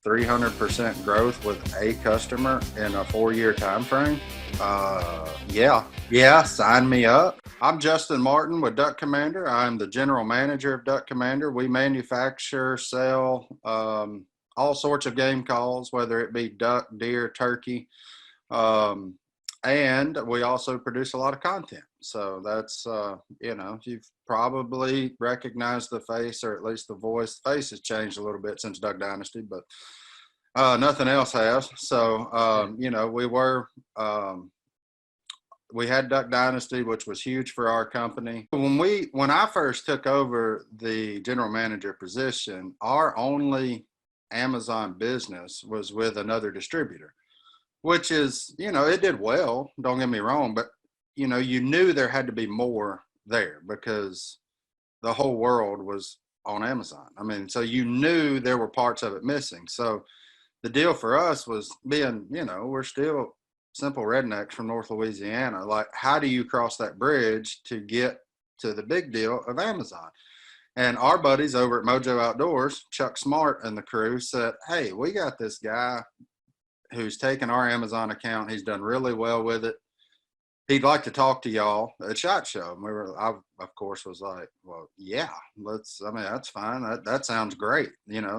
300% growth with a customer in a 4-year time frame. Yeah, sign me up. I'm Justin Martin with Duck Commander. I'm the general manager of Duck Commander. We manufacture, sell all sorts of game calls, whether it be duck, deer, turkey. Um, and we also produce a lot of content. So that's, you've probably recognized the face, or at least the voice. The face has changed a little bit since Duck Dynasty, but nothing else has. So, we had Duck Dynasty, which was huge for our company. When I first took over the general manager position, our only Amazon business was with another distributor, which is, it did well, don't get me wrong, but you knew there had to be more there because the whole world was on Amazon. I mean, so you knew there were parts of it missing. So the deal for us was being, we're still simple rednecks from North Louisiana. Like, how do you cross that bridge to get to the big deal of Amazon? And our buddies over at Mojo Outdoors, Chuck Smart and the crew, said, hey, we got this guy who's taken our Amazon account. He's done really well with it. He'd like to talk to y'all at SHOT Show. And I of course was like, well, yeah, that's fine. That sounds great.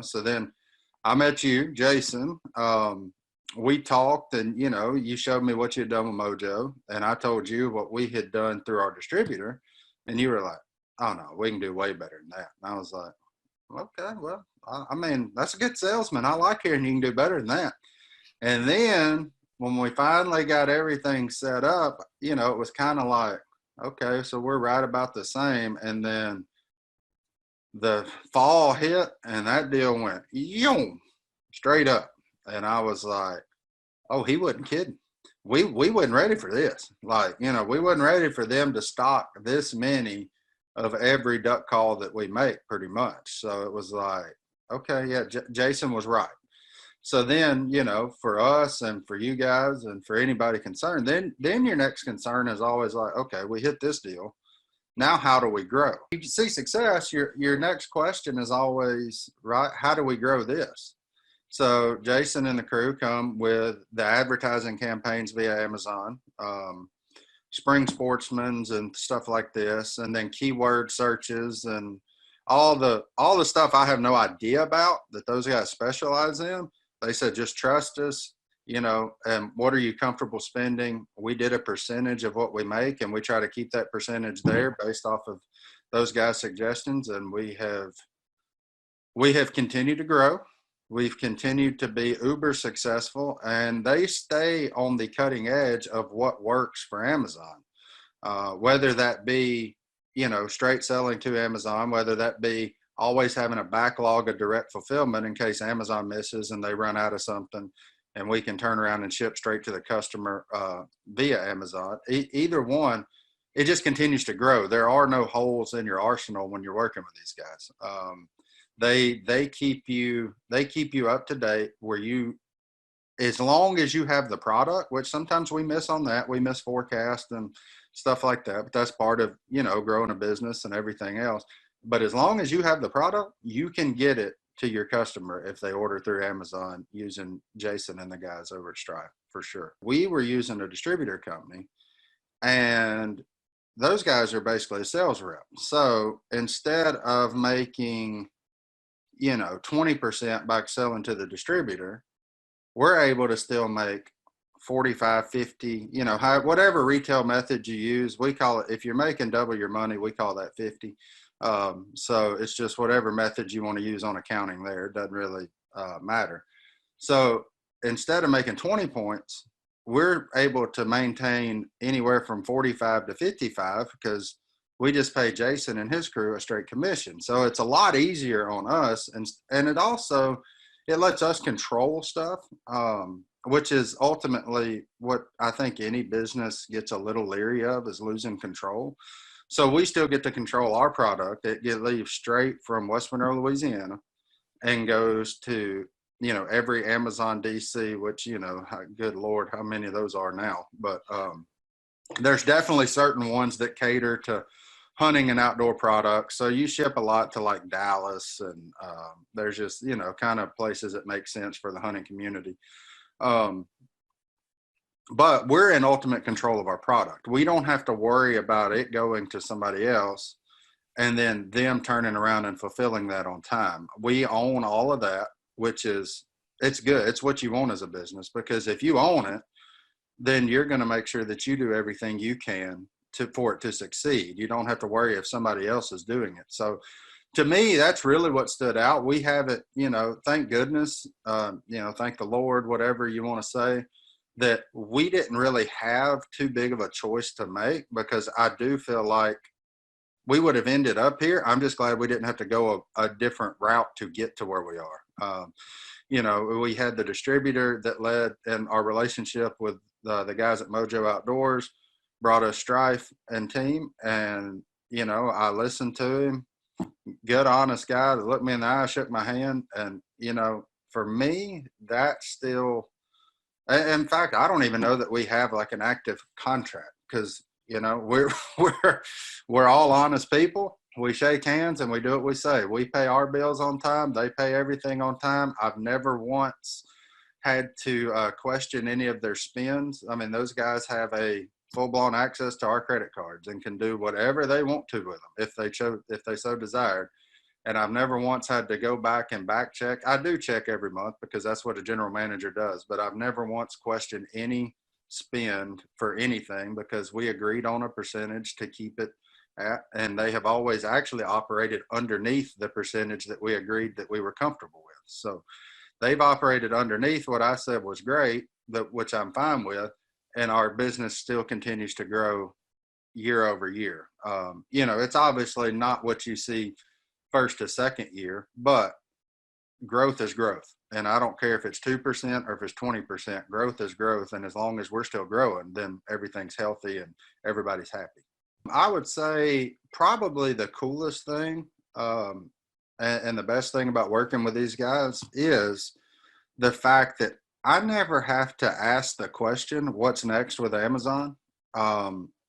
So then I met you, Jason. We talked, and you showed me what you had done with Mojo, and I told you what we had done through our distributor, and you were like, oh no, we can do way better than that. And I was like, okay, well, I mean, that's a good salesman. I like hearing you can do better than that. And then when we finally got everything set up, it was kind of like, okay, so we're right about the same. And then the fall hit and that deal went yoom, straight up. And I was like, oh, he wasn't kidding. We wasn't ready for this. Like, we wasn't ready for them to stock this many of every duck call that we make, pretty much. So it was like, okay, yeah, Jason was right. So then, for us and for you guys and for anybody concerned, then your next concern is always like, okay, we hit this deal. Now, how do we grow? You see success, your next question is always, right, how do we grow this? So Jason and the crew come with the advertising campaigns via Amazon, spring sportsmen's and stuff like this, and then keyword searches and all the stuff I have no idea about that those guys specialize in. They said, just trust us, and what are you comfortable spending? We did a percentage of what we make, and we try to keep that percentage there based off of those guys' suggestions. And we have continued to grow. We've continued to be uber successful, and they stay on the cutting edge of what works for Amazon, whether that be, straight selling to Amazon, whether that be always having a backlog of direct fulfillment in case Amazon misses and they run out of something, and we can turn around and ship straight to the customer via Amazon. Either one, it just continues to grow. There are no holes in your arsenal when you're working with these guys. They keep you up to date where as long as you have the product, which sometimes we miss on that. We miss forecast and stuff like that, but that's part of, growing a business and everything else. But as long as you have the product, you can get it to your customer if they order through Amazon using Jason and the guys over at Streiff, for sure. We were using a distributor company, and those guys are basically a sales rep. So instead of making, 20% by selling to the distributor, we're able to still make 45, 50, whatever retail method you use. We call it, if you're making double your money, we call that 50. So it's just whatever method you want to use on accounting there. It doesn't really matter. So instead of making 20 points, we're able to maintain anywhere from 45 to 55 because we just pay Jason and his crew a straight commission. So it's a lot easier on us. And it lets us control stuff, which is ultimately what I think any business gets a little leery of, is losing control. So we still get to control our product. It leaves straight from West Monroe, Louisiana, and goes to, every Amazon DC, which, good Lord, how many of those are now. But there's definitely certain ones that cater to hunting and outdoor products. So you ship a lot to like Dallas, and there's just, you know, kind of places that make sense for the hunting community. Um, but we're in ultimate control of our product. We don't have to worry about it going to somebody else and then them turning around and fulfilling that on time. We own all of that, which is, it's good. It's what you want as a business, because if you own it, then you're going to make sure that you do everything you can for it to succeed. You don't have to worry if somebody else is doing it. So to me, that's really what stood out. We have it, you know, thank goodness, you know, thank the Lord, whatever you want to say, that we didn't really have too big of a choice to make, because I do feel like we would have ended up here. I'm just glad we didn't have to go a different route to get to where we are. You know, we had the distributor that led in our relationship with the guys at Mojo Outdoors, brought us Streiff and team. And, you know, I listened to him, good, honest guy that looked me in the eye, shook my hand. And, you know, for me, that's still, in fact, I don't even know that we have like an active contract, because, you know, we're all honest people. We shake hands and we do what we say. We pay our bills on time. They pay everything on time. I've never once had to question any of their spends. I mean, those guys have a full-blown access to our credit cards and can do whatever they want to with them if they so desired. And I've never once had to go back and back check. I do check every month because that's what a general manager does, but I've never once questioned any spend for anything, because we agreed on a percentage to keep it at, and they have always actually operated underneath the percentage that we agreed that we were comfortable with. So they've operated underneath what I said was great, which I'm fine with, and our business still continues to grow year over year. You know, it's obviously not what you see first to second year, but growth is growth. And I don't care if it's 2% or if it's 20%, growth is growth. And as long as we're still growing, then everything's healthy and everybody's happy. I would say probably the coolest thing and the best thing about working with these guys is the fact that I never have to ask the question, what's next with Amazon?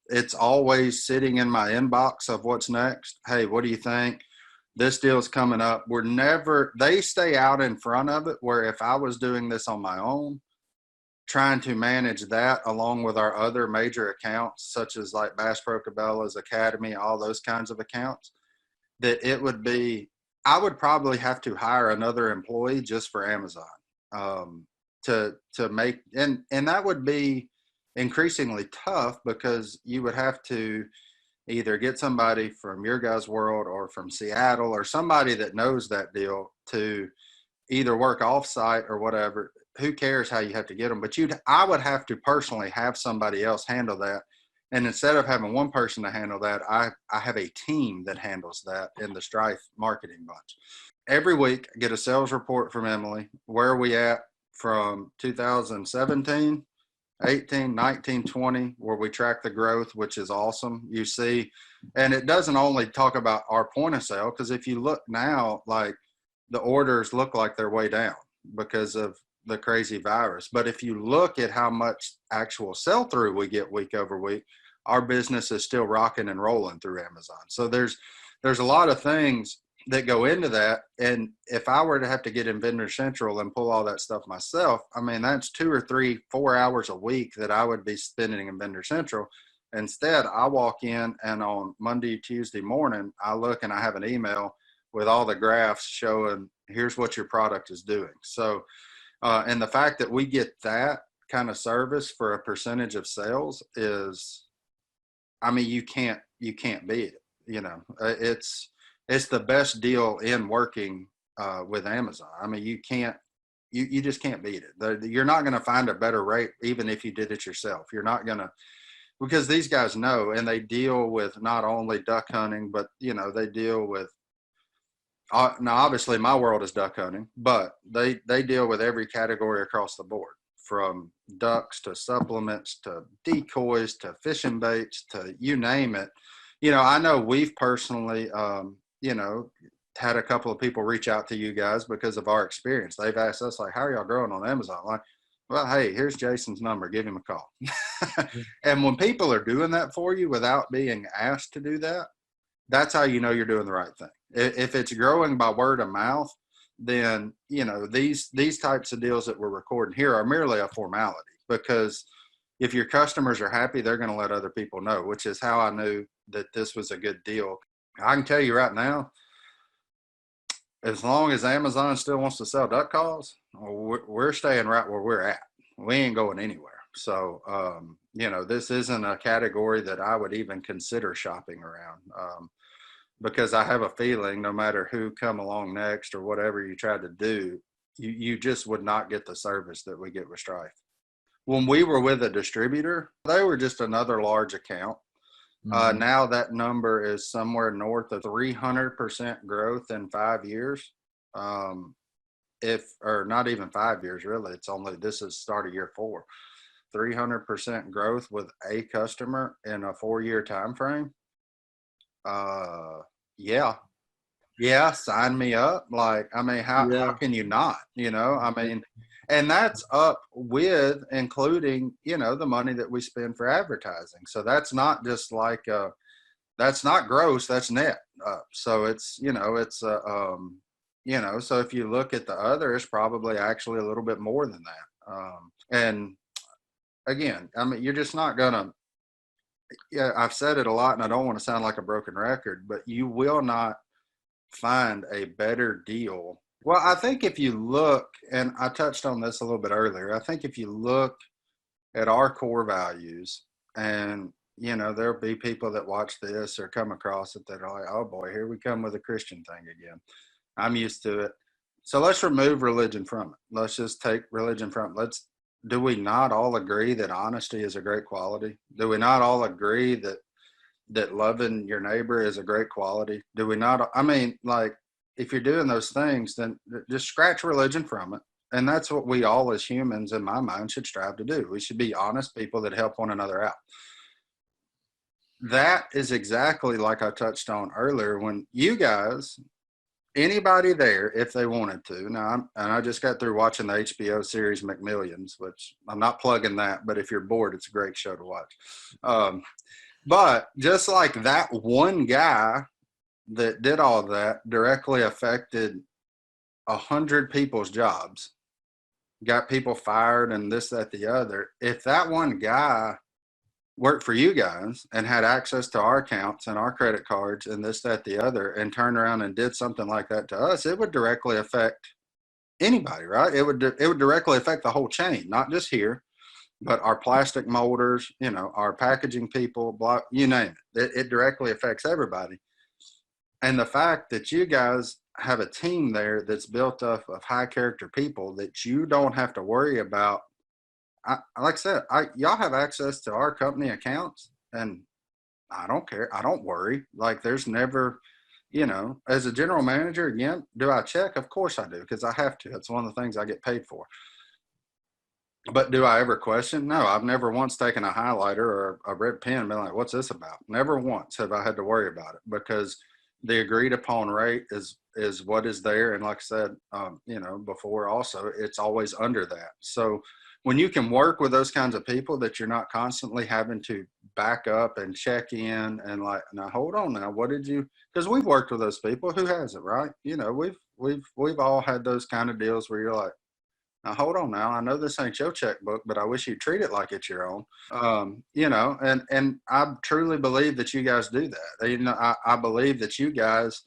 It's always sitting in my inbox of what's next. Hey, what do you think? This deal's coming up. They stay out in front of it, where if I was doing this on my own, trying to manage that along with our other major accounts, such as like Bass Pro Cabela's, Academy, all those kinds of accounts, that I would probably have to hire another employee just for Amazon to make, and that would be increasingly tough, because you would have to either get somebody from your guys' world or from Seattle or somebody that knows that deal to either work offsite or whatever. Who cares how you have to get them? But I would have to personally have somebody else handle that. And instead of having one person to handle that, I have a team that handles that in the Streiff marketing bunch. Every week, I get a sales report from Emily. Where are we at from 2017? 18, 19, 20, where we track the growth, which is awesome. You see, and it doesn't only talk about our point of sale, because if you look now, like the orders look like they're way down because of the crazy virus. But if you look at how much actual sell through we get week over week, our business is still rocking and rolling through Amazon. So there's a lot of things that go into that. And if I were to have to get in Vendor Central and pull all that stuff myself, I mean, that's 2 or 3, 4 hours a week that I would be spending in Vendor Central. Instead, I walk in and on Monday, Tuesday morning, I look and I have an email with all the graphs showing here's what your product is doing. So, and the fact that we get that kind of service for a percentage of sales is, I mean, you can't beat it. You know, it's the best deal in working with Amazon. I mean, you just can't beat it. You're not going to find a better rate, even if you did it yourself. You're not going to, because these guys know, and they deal with not only duck hunting, but, you know, they deal with, now obviously my world is duck hunting, but they deal with every category across the board, from ducks to supplements to decoys to fishing baits to you name it. You know, I know we've personally, you know, had a couple of people reach out to you guys because of our experience. They've asked us, like, how are y'all growing on Amazon? Like, well, hey, here's Jason's number. Give him a call. And when people are doing that for you without being asked to do that, That's how you know you're doing the right thing. If it's growing by word of mouth, then these types of deals that we're recording here are merely a formality, because if your customers are happy, they're going to let other people know, which is how I knew that this was a good deal. I can tell you right now, as long as Amazon still wants to sell duck calls, we're staying right where we're at. We ain't going anywhere. So, this isn't a category that I would even consider shopping around, because I have a feeling no matter who come along next or whatever you try to do, you just would not get the service that we get with Streiff. When we were with a distributor, they were just another large account. Now that number is somewhere north of 300% growth in 5 years. Or not even 5 years, really. This is start of year 4. 300% growth with a customer in a 4-year time frame. Yeah. Yeah, sign me up. Like, I mean, how can you not? I mean, and that's up with including, the money that we spend for advertising. So that's not just like that's not gross, that's net. So it's, so if you look at the other, it's probably actually a little bit more than that. And again, I mean, you're just not gonna, I've said it a lot and I don't want to sound like a broken record, but you will not find a better deal. Well, I think if you look, and I touched on this a little bit earlier, I think if you look at our core values, and there'll be people that watch this or come across it that are like, oh boy, here we come with a Christian thing again. I'm used to it. So let's remove religion from it. Let's just take religion from it. Do we not all agree that honesty is a great quality? Do we not all agree that loving your neighbor is a great quality? Do we not? I mean, like, if you're doing those things, then just scratch religion from it. And that's what we all as humans, in my mind, should strive to do. We should be honest people that help one another out. That is exactly like I touched on earlier, when you guys, anybody there, if they wanted to, and I just got through watching the HBO series McMillions, which I'm not plugging that, but if you're bored, it's a great show to watch. But just like that one guy that did all of that directly affected 100 people's jobs, got people fired and this, that, the other. If that one guy worked for you guys and had access to our accounts and our credit cards and this, that, the other, and turned around and did something like that to us, it would directly affect anybody, right? It would directly affect the whole chain, not just here, but our plastic molders, our packaging people, you name it. It directly affects everybody. And the fact that you guys have a team there that's built up of high character people that you don't have to worry about. Like I said, y'all have access to our company accounts, and I don't care. I don't worry. Like, there's never, as a general manager, again, do I check? Of course I do, because I have to. That's one of the things I get paid for. But do I ever question? No, I've never once taken a highlighter or a red pen and been like, what's this about? Never once have I had to worry about it, because the agreed upon rate is what is there. And like I said, before also, it's always under that. So when you can work with those kinds of people that you're not constantly having to back up and check in and like, now hold on now, what did you, because we've worked with those people. Who hasn't, right? We've all had those kind of deals where you're like, now hold on now, I know this ain't your checkbook, but I wish you'd treat it like it's your own. And I truly believe that you guys do that. I believe that you guys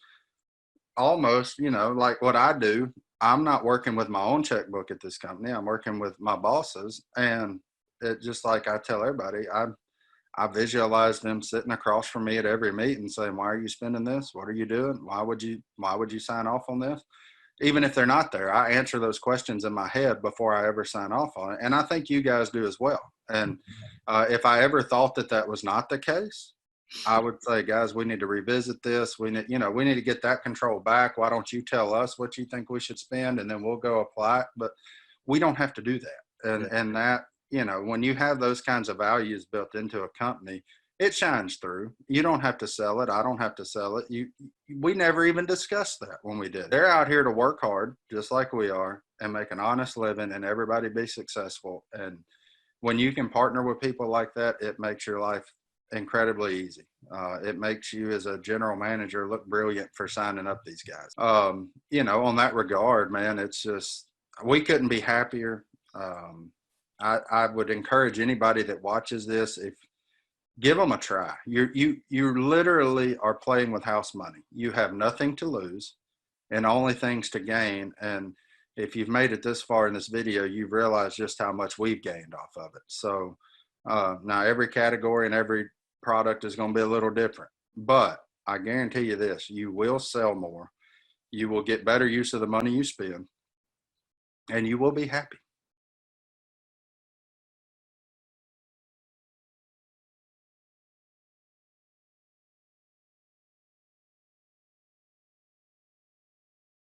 almost, like what I do, I'm not working with my own checkbook at this company. I'm working with my bosses. And it just like I tell everybody, I visualize them sitting across from me at every meeting saying, why are you spending this? What are you doing? Why would you sign off on this? Even if they're not there, I answer those questions in my head before I ever sign off on it. And I think you guys do as well. And if I ever thought that was not the case, I would say, guys, we need to revisit this. We need to get that control back. Why don't you tell us what you think we should spend, and then we'll go apply it. But we don't have to do that. And that, when you have those kinds of values built into a company, it shines through. You don't have to sell it. I don't have to sell it. We never even discussed that when we did. They're out here to work hard, just like we are, and make an honest living, and everybody be successful. And when you can partner with people like that, it makes your life incredibly easy. It makes you as a general manager look brilliant for signing up these guys. You know, on that regard, man, it's just, we couldn't be happier. I would encourage anybody that watches this, if give them a try. You literally are playing with house money. You have nothing to lose and only things to gain. And if you've made it this far in this video, you've realized just how much we've gained off of it. So now every category and every product is going to be a little different, but I guarantee you this, you will sell more, you will get better use of the money you spend, and you will be happy.